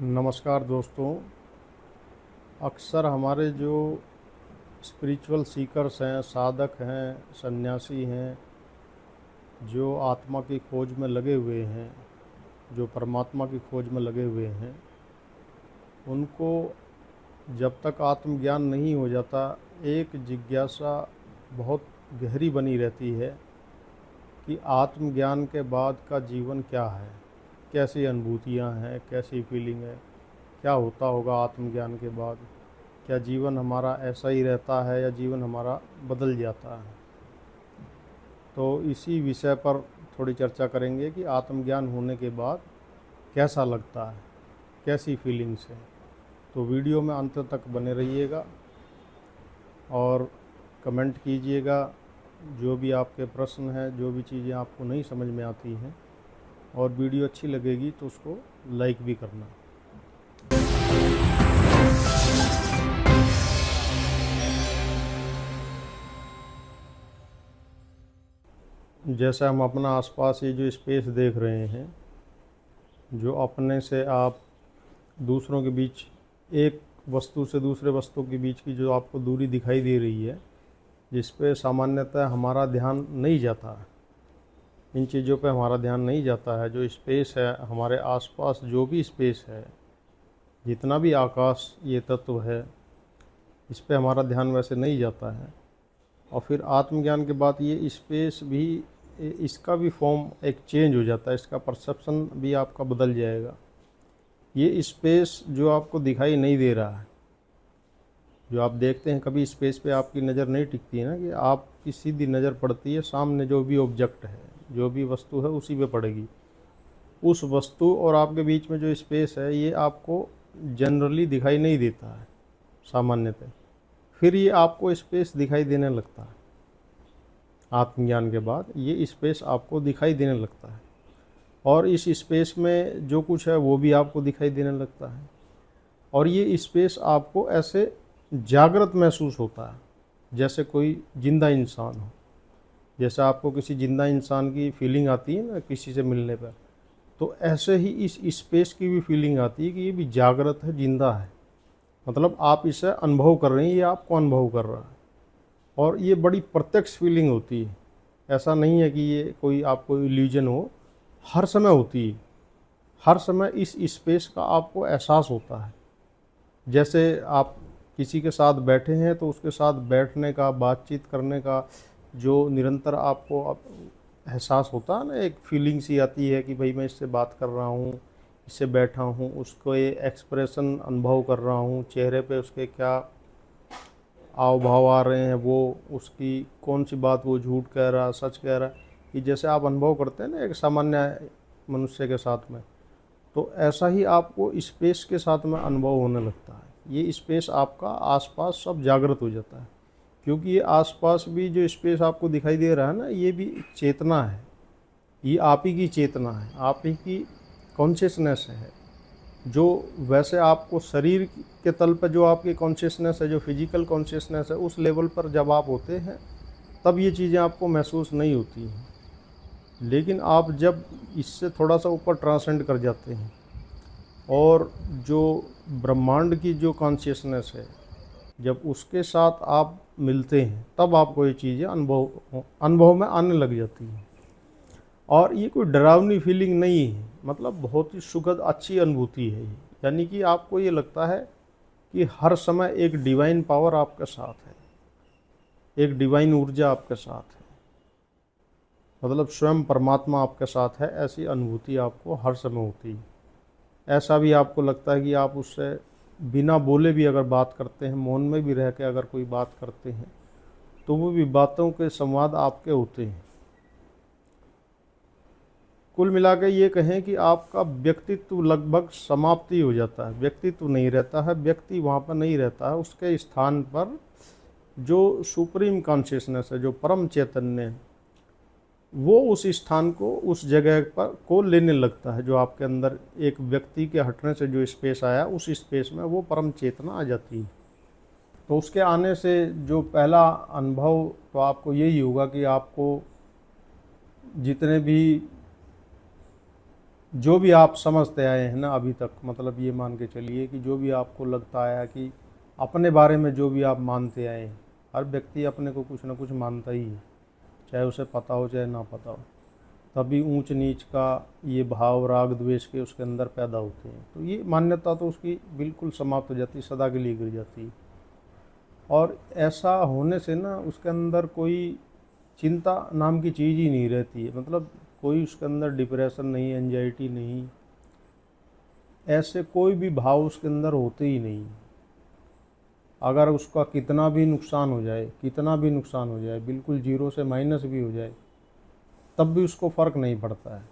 नमस्कार दोस्तों। अक्सर हमारे जो स्पिरिचुअल सीकर्स हैं, साधक हैं, सन्यासी हैं, जो आत्मा की खोज में लगे हुए हैं, जो परमात्मा की खोज में लगे हुए हैं, उनको जब तक आत्मज्ञान नहीं हो जाता एक जिज्ञासा बहुत गहरी बनी रहती है कि आत्मज्ञान के बाद का जीवन क्या है, कैसी अनुभूतियाँ हैं, कैसी फीलिंग है, क्या होता होगा आत्मज्ञान के बाद, क्या जीवन हमारा ऐसा ही रहता है या जीवन हमारा बदल जाता है। तो इसी विषय पर थोड़ी चर्चा करेंगे कि आत्मज्ञान होने के बाद कैसा लगता है, कैसी फीलिंग्स है। तो वीडियो में अंत तक बने रहिएगा और कमेंट कीजिएगा जो भी आपके प्रश्न हैं, जो भी चीज़ें आपको नहीं समझ में आती हैं, और वीडियो अच्छी लगेगी तो उसको लाइक भी करना। जैसे हम अपना आसपास ये जो स्पेस देख रहे हैं, जो अपने से आप दूसरों के बीच, एक वस्तु से दूसरे वस्तु के बीच की जो आपको दूरी दिखाई दे रही है, जिस पे सामान्यतः हमारा ध्यान नहीं जाता है, इन चीज़ों पे हमारा ध्यान नहीं जाता है। जो स्पेस है हमारे आसपास, जो भी स्पेस है, जितना भी आकाश ये तत्व है, इस पे हमारा ध्यान वैसे नहीं जाता है। और फिर आत्मज्ञान के बाद ये स्पेस भी, इसका भी फॉर्म एक चेंज हो जाता है, इसका परसेप्शन भी आपका बदल जाएगा। ये स्पेस जो आपको दिखाई नहीं दे रहा है, जो आप देखते हैं, कभी स्पेस पे आपकी नज़र नहीं टिकती है ना, कि आपकी सीधी नज़र पड़ती है सामने जो भी ऑब्जेक्ट है, जो भी वस्तु है उसी पे पड़ेगी। उस वस्तु और आपके बीच में जो स्पेस है ये आपको जनरली दिखाई नहीं देता है सामान्यतः। फिर ये आपको स्पेस दिखाई देने लगता है। आत्मज्ञान के बाद ये स्पेस आपको दिखाई देने लगता है, और इस स्पेस में जो कुछ है वो भी आपको दिखाई देने लगता है। और ये स्पेस आपको ऐसे जागृत महसूस होता है, जैसे कोई जिंदा इंसान हो। जैसे आपको किसी जिंदा इंसान की फीलिंग आती है ना किसी से मिलने पर, तो ऐसे ही इस स्पेस की भी फीलिंग आती है कि ये भी जागृत है, जिंदा है। मतलब आप इसे अनुभव कर रहे हैं, ये आपको अनुभव कर रहा है, और ये बड़ी प्रत्यक्ष फीलिंग होती है। ऐसा नहीं है कि ये कोई आपको इल्यूजन हो, हर समय होती है। हर समय इस स्पेस का आपको एहसास होता है। जैसे आप किसी के साथ बैठे हैं तो उसके साथ बैठने का, बातचीत करने का जो निरंतर आपको एहसास होता है ना, एक फीलिंग सी आती है कि भाई मैं इससे बात कर रहा हूँ, इससे बैठा हूँ, उसको ये एक्सप्रेशन अनुभव कर रहा हूँ, चेहरे पे उसके क्या हाव भाव आ रहे हैं, वो उसकी कौन सी बात वो झूठ कह रहा, सच कह रहा, कि जैसे आप अनुभव करते हैं ना एक सामान्य मनुष्य के साथ में, तो ऐसा ही आपको स्पेस के साथ में अनुभव होने लगता है। ये स्पेस आपका आसपास सब जागृत हो जाता है, क्योंकि ये आसपास भी जो स्पेस आपको दिखाई दे रहा है ना, ये भी चेतना है, ये आप ही की चेतना है, आप ही की कॉन्शियसनेस है। जो वैसे आपको शरीर के तल पर जो आपकी कॉन्शियसनेस है, जो फिजिकल कॉन्शियसनेस है, उस लेवल पर जब आप होते हैं तब ये चीज़ें आपको महसूस नहीं होती हैं। लेकिन आप जब इससे थोड़ा सा ऊपर ट्रांसेंड कर जाते हैं और जो ब्रह्मांड की जो कॉन्शियसनेस है, जब उसके साथ आप मिलते हैं, तब आपको ये चीज़ें अनुभव में आने लग जाती हैं। और ये कोई डरावनी फीलिंग नहीं है, मतलब बहुत ही सुखद अच्छी अनुभूति है ये। यानी कि आपको ये लगता है कि हर समय एक डिवाइन पावर आपके साथ है, एक डिवाइन ऊर्जा आपके साथ है, मतलब स्वयं परमात्मा आपके साथ है, ऐसी अनुभूति आपको हर समय होती है। ऐसा भी आपको लगता है कि आप उससे बिना बोले भी अगर बात करते हैं, मौन में भी रह के अगर कोई बात करते हैं, तो वो भी बातों के संवाद आपके होते हैं। कुल मिला के ये कहें कि आपका व्यक्तित्व लगभग समाप्ति हो जाता है, व्यक्तित्व नहीं रहता है, व्यक्ति वहाँ पर नहीं रहता है। उसके स्थान पर जो सुप्रीम कॉन्शियसनेस है, जो परम चैतन्य है, वो उस स्थान को, उस जगह पर को लेने लगता है। जो आपके अंदर एक व्यक्ति के हटने से जो स्पेस आया, उस स्पेस में वो परम चेतना आ जाती है। तो उसके आने से जो पहला अनुभव तो आपको यही होगा कि आपको जितने भी जो भी आप समझते आए हैं ना अभी तक, मतलब ये मान के चलिए कि जो भी आपको लगता आया कि अपने बारे में जो भी आप मानते आए हैं, हर व्यक्ति अपने को कुछ ना कुछ मानता ही है, चाहे उसे पता हो चाहे ना पता हो। तभी ऊंच नीच का ये भाव राग द्वेष के उसके अंदर पैदा होते हैं, तो ये मान्यता तो उसकी बिल्कुल समाप्त हो जाती है, सदा के लिए गिर जाती है। और ऐसा होने से ना उसके अंदर कोई चिंता नाम की चीज़ ही नहीं रहती है, मतलब कोई उसके अंदर डिप्रेशन नहीं, एंजाइटी नहीं, ऐसे कोई भी भाव उसके अंदर होते ही नहीं। अगर उसका कितना भी नुकसान हो जाए, कितना भी नुकसान हो जाए, बिल्कुल जीरो से माइनस भी हो जाए, तब भी उसको फ़र्क नहीं पड़ता है।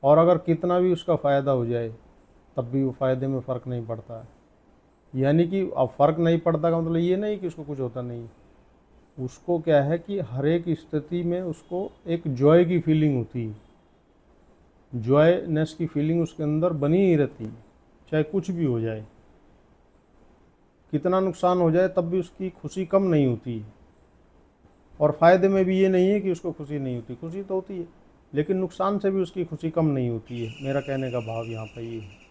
और अगर कितना भी उसका फ़ायदा हो जाए, तब भी वो फ़ायदे में फ़र्क नहीं पड़ता है। यानी कि अब फ़र्क नहीं पड़ता का मतलब ये नहीं कि उसको कुछ होता नहीं, उसको क्या है कि हर एक स्थिति में उसको एक जॉय की फीलिंग होती है, जॉयनेस की फीलिंग उसके अंदर बनी ही रहती है, चाहे कुछ भी हो जाए, कितना नुकसान हो जाए तब भी उसकी खुशी कम नहीं होती है। और फ़ायदे में भी ये नहीं है कि उसको खुशी नहीं होती, खुशी तो होती है, लेकिन नुकसान से भी उसकी खुशी कम नहीं होती है। मेरा कहने का भाव यहाँ पर ये है।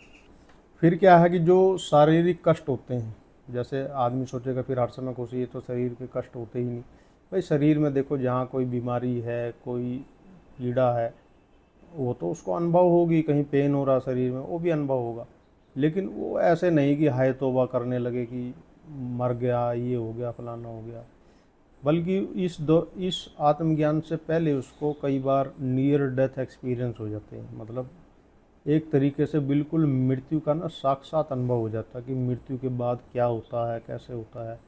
फिर क्या है कि जो शारीरिक कष्ट होते हैं, जैसे आदमी सोचेगा फिर हर समय खुशी है, तो शरीर के कष्ट होते ही नहीं। भाई शरीर में देखो, जहाँ कोई बीमारी है, कोई पीड़ा है, वो तो उसको अनुभव होगी, कहीं पेन हो रहा शरीर में वो भी अनुभव होगा, लेकिन वो ऐसे नहीं कि हाय तौबा करने लगे कि मर गया, ये हो गया, फलाना हो गया। बल्कि इस आत्मज्ञान से पहले उसको कई बार नियर डेथ एक्सपीरियंस हो जाते हैं, मतलब एक तरीके से बिल्कुल मृत्यु का ना साक्षात अनुभव हो जाता है कि मृत्यु के बाद क्या होता है, कैसे होता है,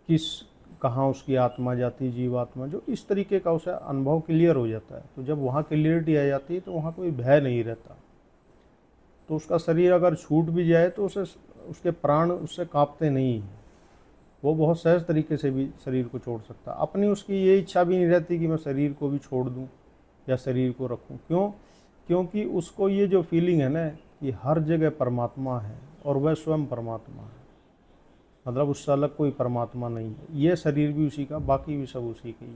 किस कहाँ उसकी आत्मा जाती, जीवात्मा, जो इस तरीके का उसे अनुभव क्लियर हो जाता है। तो जब वहाँ क्लियरिटी आ जाती है तो वहाँ कोई भय नहीं रहता। तो उसका शरीर अगर छूट भी जाए तो उसे, उसके प्राण उससे कांपते नहीं, वो बहुत सहज तरीके से भी शरीर को छोड़ सकता है। अपनी उसकी ये इच्छा भी नहीं रहती कि मैं शरीर को भी छोड़ दूँ या शरीर को रखूँ। क्यों? क्योंकि उसको ये जो फीलिंग है ना कि हर जगह परमात्मा है और वह स्वयं परमात्मा है, मतलब उससे अलग कोई परमात्मा नहीं है, ये शरीर भी उसी का, बाकी भी सब उसी का ही।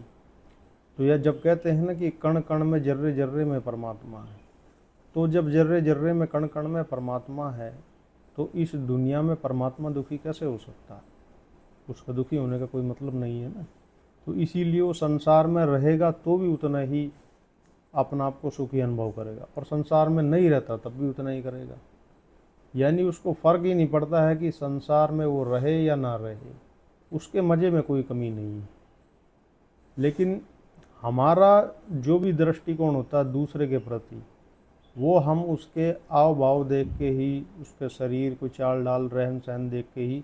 तो यह जब कहते हैं ना कि कण कण में जर्रे जर्रे में परमात्मा है, तो जब जर्रे जर्रे में कण कण में परमात्मा है, तो इस दुनिया में परमात्मा दुखी कैसे हो सकता है? उसका दुखी होने का कोई मतलब नहीं है ना। तो इसीलिए वो संसार में रहेगा तो भी उतना ही अपना आप को सुखी अनुभव करेगा, और संसार में नहीं रहता तब भी उतना ही करेगा। यानी उसको फ़र्क ही नहीं पड़ता है कि संसार में वो रहे या ना रहे, उसके मज़े में कोई कमी नहीं है। लेकिन हमारा जो भी दृष्टिकोण होता है दूसरे के प्रति, वो हम उसके आव भाव देख के ही, उसके शरीर को चाल डाल रहन सहन देख के ही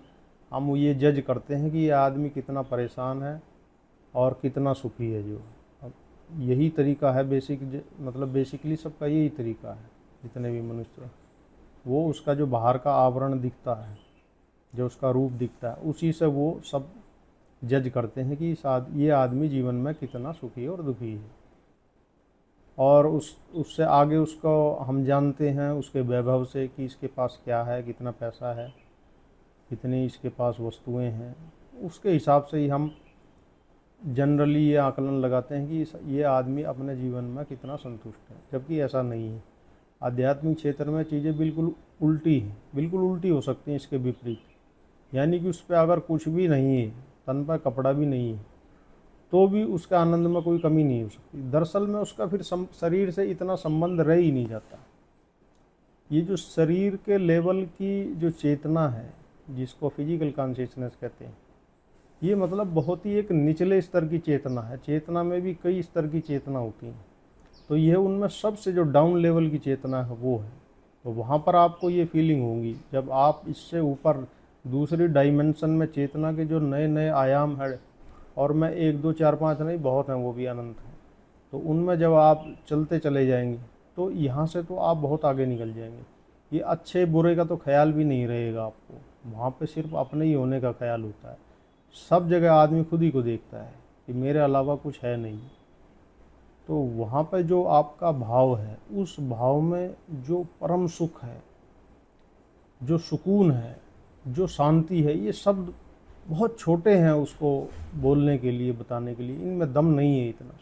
हम ये जज करते हैं कि ये आदमी कितना परेशान है और कितना सुखी है। जो अब यही तरीका है मतलब बेसिकली सबका यही तरीका है, जितने भी मनुष्य, वो उसका जो बाहर का आवरण दिखता है, जो उसका रूप दिखता है, उसी से वो सब जज करते हैं कि ये आदमी जीवन में कितना सुखी और दुखी है। और उससे आगे उसको हम जानते हैं उसके वैभव से कि इसके पास क्या है, कितना पैसा है, कितनी इसके पास वस्तुएं हैं, उसके हिसाब से ही हम जनरली ये आकलन लगाते हैं कि ये आदमी अपने जीवन में कितना संतुष्ट है, जबकि ऐसा नहीं है। आध्यात्मिक क्षेत्र में चीज़ें बिल्कुल उल्टी हैं, बिल्कुल उल्टी हो सकती हैं, इसके विपरीत। यानी कि उस पर अगर कुछ भी नहीं है, तन पर कपड़ा भी नहीं है, तो भी उसके आनंद में कोई कमी नहीं हो सकती। दरअसल में उसका फिर शरीर से इतना संबंध रह ही नहीं जाता। ये जो शरीर के लेवल की जो चेतना है, जिसको फिजिकल कॉन्शियसनेस कहते हैं, ये मतलब बहुत ही एक निचले स्तर की चेतना है। चेतना में भी कई स्तर की चेतना होती हैं, तो यह उनमें सबसे जो डाउन लेवल की चेतना है वो है। तो वहाँ पर आपको ये फीलिंग होगी जब आप इससे ऊपर दूसरी डायमेंशन में चेतना के जो नए नए आयाम है, और मैं 1 2 4 5 नहीं, बहुत हैं, वो भी अनंत हैं, तो उनमें जब आप चलते चले जाएंगे तो यहाँ से तो आप बहुत आगे निकल जाएंगे। ये अच्छे बुरे का तो ख्याल भी नहीं रहेगा आपको, वहाँ पे सिर्फ अपने ही होने का ख्याल होता है। सब जगह आदमी खुद ही को देखता है कि मेरे अलावा कुछ है नहीं। तो वहाँ पे जो आपका भाव है, उस भाव में जो परम सुख है, जो सुकून है, जो शांति है, ये शब्द बहुत छोटे हैं उसको बोलने के लिए, बताने के लिए, इनमें दम नहीं है इतना।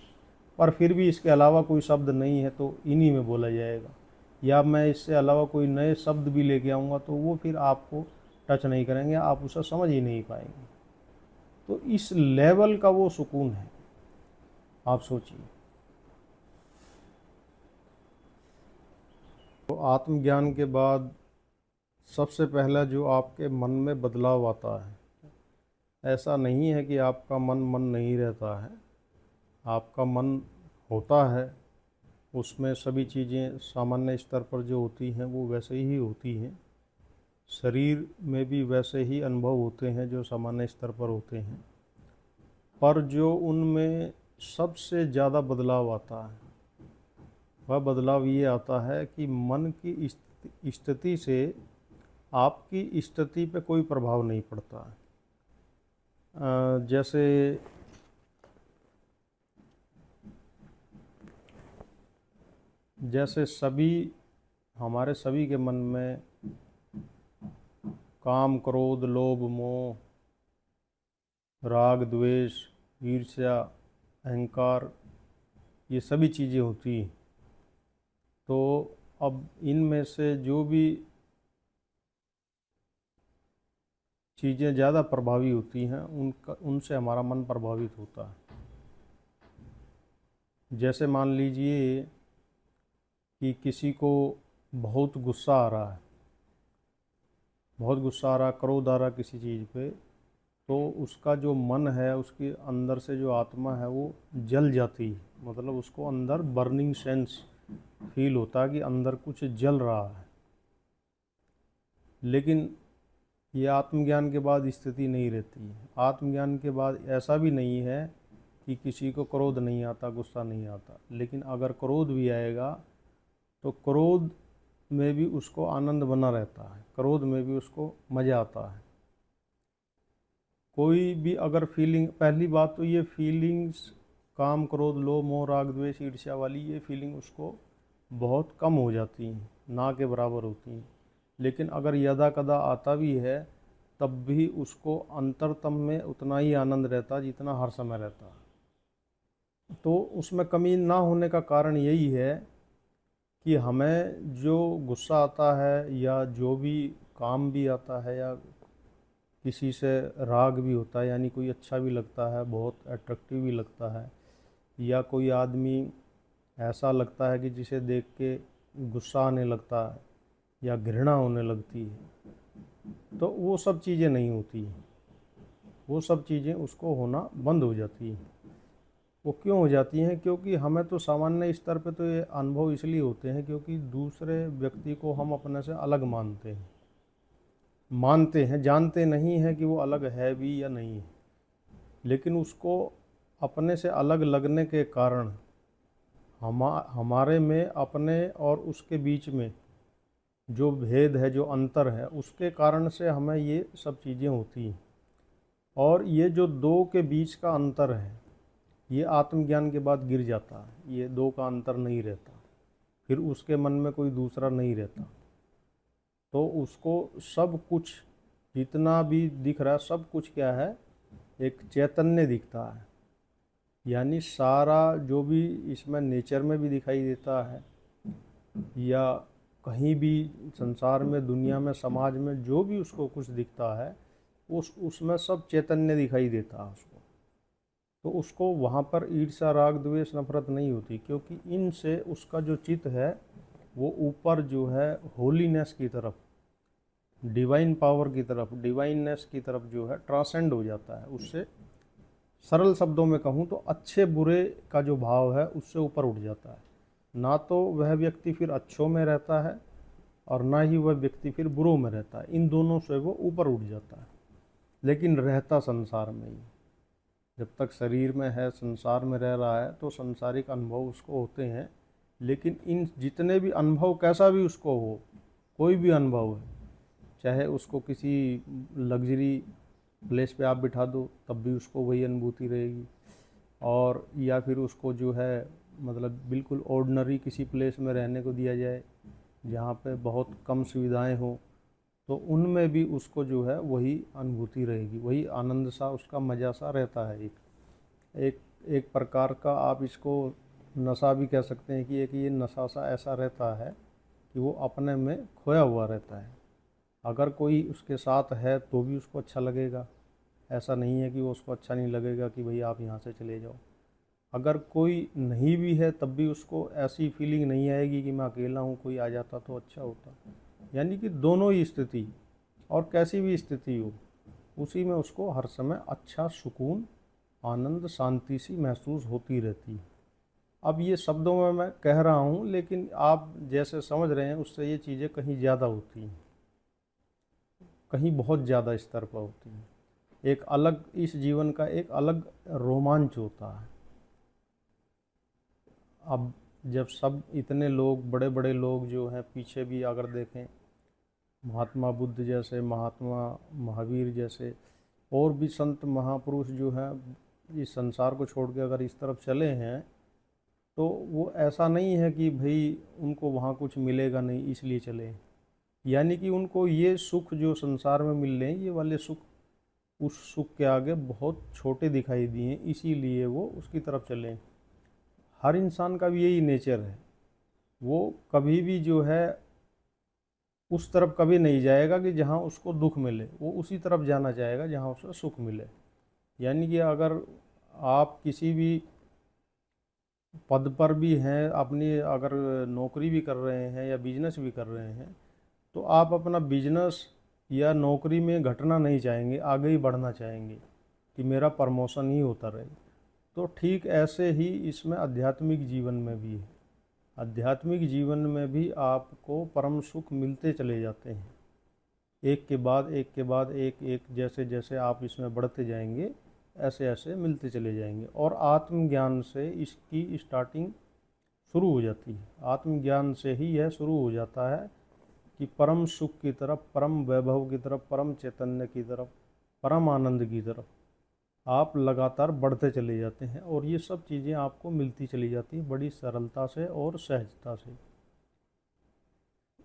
पर फिर भी इसके अलावा कोई शब्द नहीं है तो इन्हीं में बोला जाएगा, या मैं इससे अलावा कोई नए शब्द भी लेके आऊँगा तो वो फिर आपको टच नहीं करेंगे, आप उसे समझ ही नहीं पाएंगे। तो इस लेवल का वो सुकून है, आप सोचिए। तो आत्मज्ञान के बाद सबसे पहला जो आपके मन में बदलाव आता है, ऐसा नहीं है कि आपका मन नहीं रहता है, आपका मन होता है, उसमें सभी चीज़ें सामान्य स्तर पर जो होती हैं वो वैसे ही होती हैं, शरीर में भी वैसे ही अनुभव होते हैं जो सामान्य स्तर पर होते हैं, पर जो उनमें सबसे ज़्यादा बदलाव आता है वह बदलाव ये आता है कि मन की स्थिति से आपकी स्थिति पे कोई प्रभाव नहीं पड़ता है। जैसे हमारे सभी के मन में काम, क्रोध, लोभ, मोह, राग, द्वेष, ईर्ष्या, अहंकार, ये सभी चीज़ें होती हैं। तो अब इनमें से जो भी चीज़ें ज़्यादा प्रभावी होती हैं उनसे हमारा मन प्रभावित होता है। जैसे मान लीजिए कि किसी को बहुत गुस्सा आ रहा है, क्रोध आ रहा किसी चीज़ पे, तो उसका जो मन है, उसके अंदर से जो आत्मा है वो जल जाती है, मतलब उसको अंदर बर्निंग सेंस फील होता है कि अंदर कुछ जल रहा है। लेकिन ये आत्मज्ञान के बाद स्थिति नहीं रहती है। आत्मज्ञान के बाद ऐसा भी नहीं है कि किसी को क्रोध नहीं आता, गुस्सा नहीं आता, लेकिन अगर क्रोध भी आएगा तो क्रोध में भी उसको आनंद बना रहता है, क्रोध में भी उसको मज़ा आता है। कोई भी अगर फीलिंग, पहली बात तो ये फीलिंग्स काम, क्रोध, लोभ, मोह, राग, द्वेष, ईर्ष्या वाली ये फीलिंग उसको बहुत कम हो जाती हैं, ना के बराबर होती हैं। लेकिन अगर यदा कदा आता भी है तब भी उसको अंतरतम में उतना ही आनंद रहता जितना हर समय रहता। तो उसमें कमी ना होने का कारण यही है कि हमें जो गुस्सा आता है या जो भी काम भी आता है या किसी से राग भी होता है, यानी कोई अच्छा भी लगता है, बहुत अट्रैक्टिव भी लगता है, या कोई आदमी ऐसा लगता है कि जिसे देख के गुस्सा आने लगता है या घृणा होने लगती है, तो वो सब चीज़ें नहीं होती हैं, वो सब चीज़ें उसको होना बंद हो जाती हैं। वो क्यों हो जाती हैं? क्योंकि हमें तो सामान्य स्तर पे तो ये अनुभव इसलिए होते हैं क्योंकि दूसरे व्यक्ति को हम अपने से अलग मानते हैं, जानते नहीं हैं कि वो अलग है भी या नहीं है, लेकिन उसको अपने से अलग लगने के कारण हमारे में अपने और उसके बीच में जो भेद है, जो अंतर है, उसके कारण से हमें ये सब चीज़ें होती हैं। और ये जो दो के बीच का अंतर है ये आत्मज्ञान के बाद गिर जाता है, ये दो का अंतर नहीं रहता, फिर उसके मन में कोई दूसरा नहीं रहता। तो उसको सब कुछ जितना भी दिख रहा है सब कुछ क्या है, एक चैतन्य दिखता है, यानी सारा जो भी इसमें नेचर में भी दिखाई देता है या कहीं भी संसार में, दुनिया में, समाज में जो भी उसको कुछ दिखता है उसमें सब चैतन्य दिखाई देता है उसको। तो उसको वहाँ पर ईर्ष्या, राग, द्वेष, नफरत नहीं होती, क्योंकि इनसे उसका जो चित्त है वो ऊपर जो है होलीनेस की तरफ, डिवाइन पावर की तरफ, डिवाइननेस की तरफ जो है ट्रांसेंड हो जाता है। उससे सरल शब्दों में कहूँ तो अच्छे बुरे का जो भाव है उससे ऊपर उठ जाता है। ना तो वह व्यक्ति फिर अच्छों में रहता है और ना ही वह व्यक्ति फिर बुरों में रहता है, इन दोनों से वो ऊपर उठ जाता है, लेकिन रहता संसार में ही। जब तक शरीर में है, संसार में रह रहा है, तो सांसारिक अनुभव उसको होते हैं, लेकिन इन जितने भी अनुभव, कैसा भी उसको हो, कोई भी अनुभव है, चाहे उसको किसी लग्जरी प्लेस पे आप बिठा दो तब भी उसको वही अनुभूति रहेगी, और या फिर उसको जो है मतलब बिल्कुल ऑर्डिनरी किसी प्लेस में रहने को दिया जाए जहाँ पे बहुत कम सुविधाएं हो, तो उनमें भी उसको जो है वही अनुभूति रहेगी, वही आनंद सा, उसका मज़ा सा रहता है। एक एक एक प्रकार का आप इसको नशा भी कह सकते हैं कि एक ये नशा सा ऐसा रहता है कि वो अपने में खोया हुआ रहता है। अगर कोई उसके साथ है तो भी उसको अच्छा लगेगा, ऐसा नहीं है कि वो उसको अच्छा नहीं लगेगा कि भाई आप यहाँ से चले जाओ। अगर कोई नहीं भी है तब भी उसको ऐसी फीलिंग नहीं आएगी कि मैं अकेला हूँ, कोई आ जाता तो अच्छा होता। यानी कि दोनों ही स्थिति और कैसी भी स्थिति हो, उसी में उसको हर समय अच्छा, सुकून, आनंद, शांति सी महसूस होती रहती है। अब ये शब्दों में मैं कह रहा हूँ, लेकिन आप जैसे समझ रहे हैं उससे ये चीज़ें कहीं ज़्यादा होती हैं, कहीं बहुत ज़्यादा स्तर पर होती हैं। एक अलग, इस जीवन का एक अलग रोमांच होता है। अब जब सब इतने लोग, बड़े बड़े लोग जो हैं, पीछे भी अगर देखें, महात्मा बुद्ध जैसे, महात्मा महावीर जैसे और भी संत महापुरुष जो हैं, इस संसार को छोड़ के अगर इस तरफ चले हैं, तो वो ऐसा नहीं है कि भाई उनको वहाँ कुछ मिलेगा नहीं इसलिए चले। यानी कि उनको ये सुख जो संसार में मिल रहे हैं, ये वाले सुख उस सुख के आगे बहुत छोटे दिखाई दिए, इसीलिए वो उसकी तरफ चले। हर इंसान का भी यही नेचर है, वो कभी भी जो है उस तरफ कभी नहीं जाएगा कि जहाँ उसको दुख मिले, वो उसी तरफ जाना चाहेगा जहाँ उसे सुख मिले। यानी कि अगर आप किसी भी पद पर भी हैं, अपनी अगर नौकरी भी कर रहे हैं या बिजनेस भी कर रहे हैं, तो आप अपना बिजनेस या नौकरी में घटना नहीं चाहेंगे, आगे ही बढ़ना चाहेंगे कि मेरा प्रमोशन ही होता रहे। तो ठीक ऐसे ही इसमें आध्यात्मिक जीवन में भी है। आध्यात्मिक जीवन में भी आपको परम सुख मिलते चले जाते हैं, एक के बाद एक के बाद एक एक, जैसे जैसे आप इसमें बढ़ते जाएंगे ऐसे ऐसे मिलते चले जाएंगे। और आत्मज्ञान से इसकी स्टार्टिंग शुरू हो जाती है। आत्मज्ञान से ही यह शुरू हो जाता है कि परम सुख की तरफ, परम वैभव की तरफ, परम चैतन्य की तरफ, परम आनंद की तरफ आप लगातार बढ़ते चले जाते हैं। और ये सब चीज़ें आपको मिलती चली जाती हैं बड़ी सरलता से और सहजता से।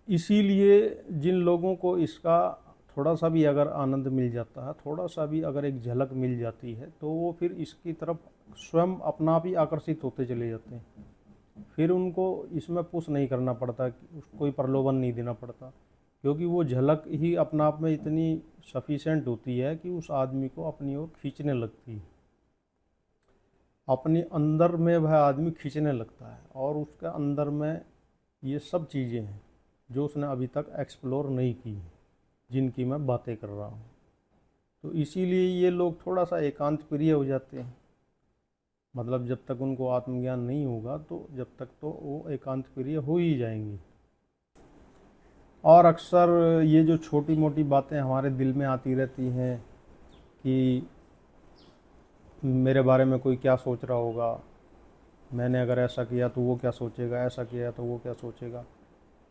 इसीलिए जिन लोगों को इसका थोड़ा सा भी अगर आनंद मिल जाता है, थोड़ा सा भी अगर एक झलक मिल जाती है, तो वो फिर इसकी तरफ स्वयं अपना आप ही आकर्षित होते चले जाते हैं। फिर उनको इसमें पुश नहीं करना पड़ता, कोई प्रलोभन नहीं देना पड़ता, क्योंकि वो झलक ही अपना आप में इतनी सफिशेंट होती है कि उस आदमी को अपनी ओर खींचने लगती है। अपने अंदर में वह आदमी खींचने लगता है, और उसके अंदर में ये सब चीज़ें हैं जो उसने अभी तक एक्सप्लोर नहीं की, जिनकी मैं बातें कर रहा हूँ। तो इसीलिए ये लोग थोड़ा सा एकांत प्रिय हो जाते हैं। मतलब जब तक उनको आत्मज्ञान नहीं होगा, तो जब तक तो वो एकांत प्रिय हो ही जाएंगी। और अक्सर ये जो छोटी मोटी बातें हमारे दिल में आती रहती हैं कि मेरे बारे में कोई क्या सोच रहा होगा, मैंने अगर ऐसा किया तो वो क्या सोचेगा, ऐसा किया तो वो क्या सोचेगा।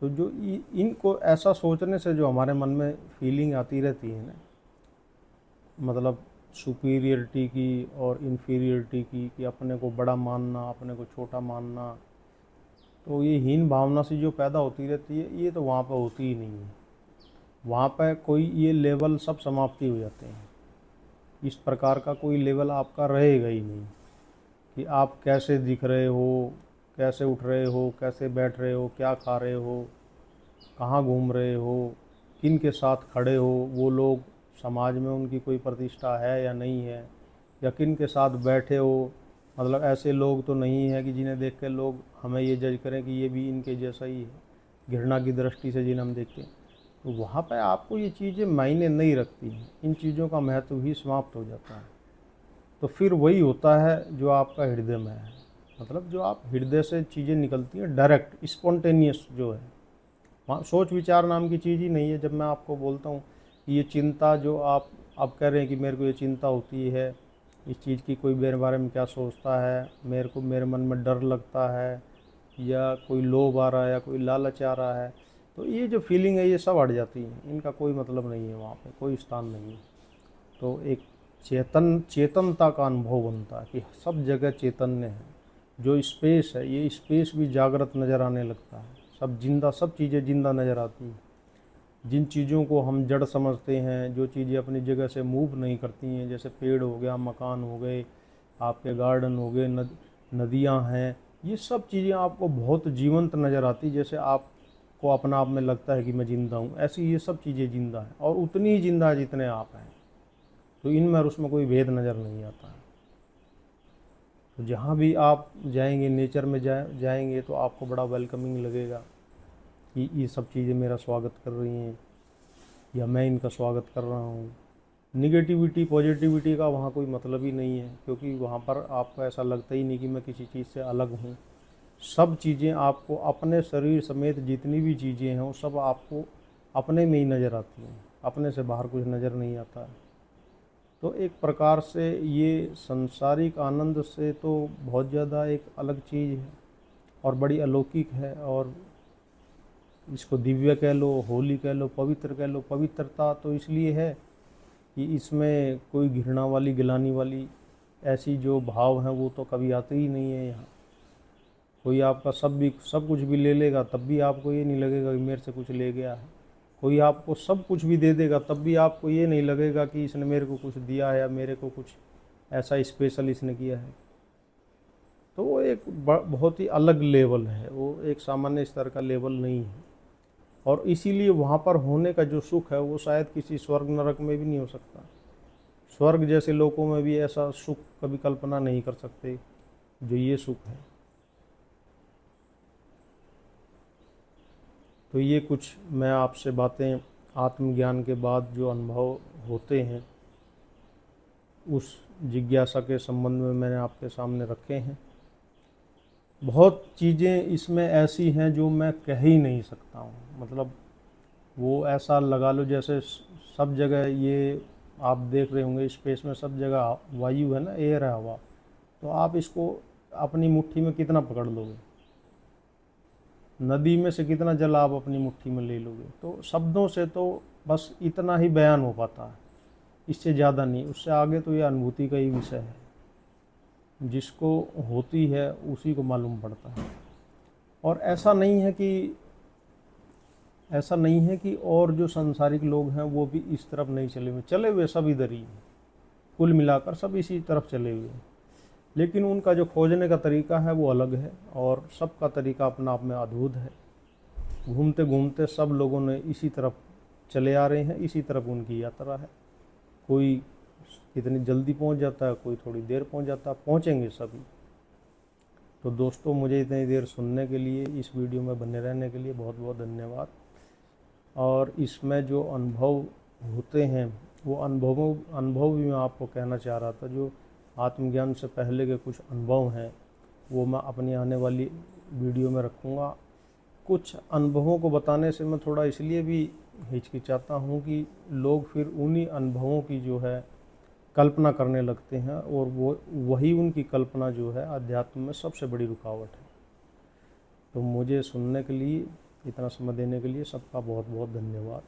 तो जो इनको ऐसा सोचने से जो हमारे मन में फीलिंग आती रहती है ना, मतलब सुपीरियरिटी की और इन्फीरियरिटी की, कि अपने को बड़ा मानना, अपने को छोटा मानना, तो ये हीन भावना से जो पैदा होती रहती है, ये तो वहाँ पर होती ही नहीं है। वहाँ पर कोई ये लेवल सब समाप्ति हो जाते हैं। इस प्रकार का कोई लेवल आपका रहेगा ही नहीं कि आप कैसे दिख रहे हो, कैसे उठ रहे हो, कैसे बैठ रहे हो, क्या खा रहे हो, कहाँ घूम रहे हो, किन के साथ खड़े हो, वो लोग समाज में उनकी कोई प्रतिष्ठा है या नहीं है, या किन के साथ बैठे हो। मतलब ऐसे लोग तो नहीं है कि जिन्हें देख के लोग हमें ये जज करें कि ये भी इनके जैसा ही है, घृणा की दृष्टि से जिन्हें हम देखते हैं। तो वहाँ पर आपको ये चीज़ें मायने नहीं रखती हैं, इन चीज़ों का महत्व ही समाप्त हो जाता है। तो फिर वही होता है जो आपका हृदय में है, मतलब जो आप हृदय से चीज़ें निकलती हैं डायरेक्ट, स्पॉन्टेनियस जो है। वहाँ सोच विचार नाम की चीज़ ही नहीं है। जब मैं आपको बोलता हूँ कि ये चिंता जो आप कह रहे हैं कि मेरे को ये चिंता होती है इस चीज़ की, कोई मेरे बारे में क्या सोचता है, मेरे मन में डर लगता है, या कोई लोभ आ रहा है, या कोई लालच आ रहा है, तो ये जो फीलिंग है ये सब हट जाती है, इनका कोई मतलब नहीं है, वहाँ पे कोई स्थान नहीं है। तो एक चेतनता का अनुभव बनता है कि सब जगह चैतन्य है। जो स्पेस है, ये स्पेस भी जागृत नज़र आने लगता है, सब जिंदा, सब चीज़ें जिंदा नज़र आती हैं। जिन चीज़ों को हम जड़ समझते हैं, जो चीज़ें अपनी जगह से मूव नहीं करती हैं, जैसे पेड़ हो गया, मकान हो गए, आपके गार्डन हो गए, नदियाँ हैं, ये सब चीज़ें आपको बहुत जीवंत नज़र आती, जैसे आपको अपना आप में लगता है कि मैं ज़िंदा हूँ, ऐसी ये सब चीज़ें ज़िंदा हैं और उतनी ही ज़िंदा है जितने आप हैं। तो इनमें और उसमें कोई भेद नज़र नहीं आता है। तो जहाँ भी आप जाएंगे, नेचर में जाएंगे तो आपको बड़ा वेलकमिंग लगेगा कि ये सब चीज़ें मेरा स्वागत कर रही हैं या मैं इनका स्वागत कर रहा हूँ। निगेटिविटी पॉजिटिविटी का वहाँ कोई मतलब ही नहीं है, क्योंकि वहाँ पर आपको ऐसा लगता ही नहीं कि मैं किसी चीज़ से अलग हूँ। सब चीज़ें आपको अपने शरीर समेत जितनी भी चीज़ें हैं वो सब आपको अपने में ही नज़र आती हैं, अपने से बाहर कुछ नज़र नहीं आता है। तो एक प्रकार से ये सांसारिक आनंद से तो बहुत ज़्यादा एक अलग चीज़ है और बड़ी अलौकिक है, और इसको दिव्य कह लो, होली कह लो, पवित्र कह लो। पवित्रता तो इसलिए है कि इसमें कोई घृणा वाली, गिलानी वाली ऐसी जो भाव हैं वो तो कभी आते ही नहीं है यहाँ। कोई आपका सब कुछ भी ले लेगा तब भी आपको ये नहीं लगेगा कि मेरे से कुछ ले गया है। कोई आपको सब कुछ भी दे देगा तब भी आपको ये नहीं लगेगा कि इसने मेरे को कुछ दिया है या मेरे को कुछ ऐसा स्पेशल इसने किया है। तो वो एक बहुत ही अलग लेवल है, वो एक सामान्य स्तर का लेवल नहीं है। और इसीलिए वहाँ पर होने का जो सुख है वो शायद किसी स्वर्ग नरक में भी नहीं हो सकता। स्वर्ग जैसे लोकों में भी ऐसा सुख कभी कल्पना नहीं कर सकते जो ये सुख है। तो ये कुछ मैं आपसे बातें आत्मज्ञान के बाद जो अनुभव होते हैं उस जिज्ञासा के संबंध में मैंने आपके सामने रखे हैं। बहुत चीज़ें इसमें ऐसी हैं जो मैं कह ही नहीं सकता हूँ। मतलब वो ऐसा लगा लो जैसे सब जगह ये आप देख रहे होंगे स्पेस में सब जगह वायु है ना, एयर है, हवा। तो आप इसको अपनी मुट्ठी में कितना पकड़ लोगे? नदी में से कितना जल आप अपनी मुट्ठी में ले लोगे? तो शब्दों से तो बस इतना ही बयान हो पाता है, इससे ज़्यादा नहीं। उससे आगे तो ये अनुभूति का ही विषय है, जिसको होती है उसी को मालूम पड़ता है। और ऐसा नहीं है कि और जो सांसारिक लोग हैं वो भी इस तरफ नहीं चले हुए सब इधर ही हैं। कुल मिलाकर सब इसी तरफ चले हुए हैं, लेकिन उनका जो खोजने का तरीका है वो अलग है और सबका तरीका अपना आप में अद्भुत है। घूमते घूमते सब लोगों ने इसी तरफ चले आ रहे हैं, इसी तरफ उनकी यात्रा है। कोई कितनी जल्दी पहुंच जाता है, कोई थोड़ी देर पहुंच जाता है, पहुंचेंगे सभी। तो दोस्तों, मुझे इतनी देर सुनने के लिए, इस वीडियो में बने रहने के लिए बहुत बहुत धन्यवाद। और इसमें जो अनुभव होते हैं वो अनुभव भी मैं आपको कहना चाह रहा था। जो आत्मज्ञान से पहले के कुछ अनुभव हैं वो मैं अपनी आने वाली वीडियो में रखूँगा। कुछ अनुभवों को बताने से मैं थोड़ा इसलिए भी हिचकिचाता हूँ कि लोग फिर उन्हीं अनुभवों की जो है कल्पना करने लगते हैं, और वही उनकी कल्पना जो है अध्यात्म में सबसे बड़ी रुकावट है। तो मुझे सुनने के लिए, इतना समय देने के लिए सबका बहुत बहुत धन्यवाद।